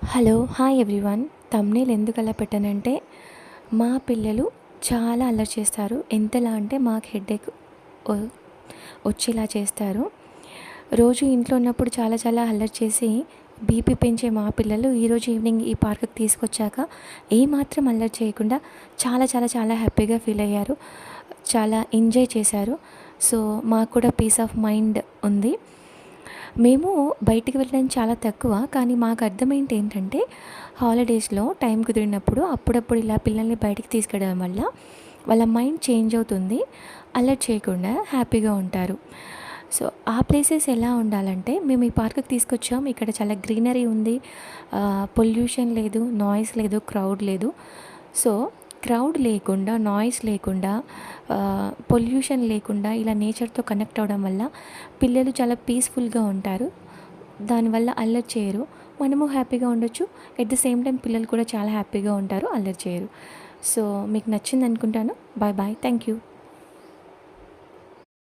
Hello hi everyone. Thumbnail ఎందుకు అలా పెట్టానంటే మా పిల్లలు చాలా అల్లరి చేస్తారు. ఎంతలా అంటే మాకు హెడేక్ ఒ వచ్చేలా చేస్తారు. రోజు ఇంట్లో ఉన్నప్పుడు చాలా చాలా అల్లరి చేసి బీపీ పెంచే మా పిల్లలు ఈరోజు ఈవినింగ్ ఈ పార్క్‌కి తీసుకొచ్చాక ఏమాత్రం అల్లరి చేయకుండా చాలా చాలా చాలా హ్యాపీగా ఫీల్ అయ్యారు. చాలా ఎంజాయ్ చేశారు. సో మాకు కూడా పీస్ ఆఫ్ మైండ్ ఉంది. మేము బయటికి వెళ్ళడం చాలా తక్కువ. కానీ మాకు అర్థమైంది ఏంటంటే హాలిడేస్‌లో టైం కుదిరినప్పుడు అప్పుడప్పుడు ఇలా పిల్లల్ని బయటికి తీసుకెళ్ళడం వల్ల వాళ్ళ మైండ్ చేంజ్ అవుతుంది. అల్లరి చేయకుండా హ్యాపీగా ఉంటారు. సో ఆ ప్లేసెస్ ఎలా ఉండాలంటే మేము ఈ పార్క్‌కి తీసుకొచ్చాం. ఇక్కడ చాలా గ్రీనరీ ఉంది. పొల్యూషన్ లేదు, నాయిస్ లేదు, క్రౌడ్ లేదు. సో క్రౌడ్ లేకుండా, నాయిస్ లేకుండా, పొల్యూషన్ లేకుండా ఇలా నేచర్‌తో కనెక్ట్ అవ్వడం వల్ల పిల్లలు చాలా పీస్‌ఫుల్‌గా ఉంటారు. దానివల్ల అల్లరి చేయరు. మనము హ్యాపీగా ఉండొచ్చు. ఎట్ ద సేమ్ టైమ్ పిల్లలు కూడా చాలా హ్యాపీగా ఉంటారు. అల్లరి చేయరు. సో మీకు నచ్చిందనుకుంటాను. Bye bye. Thank you.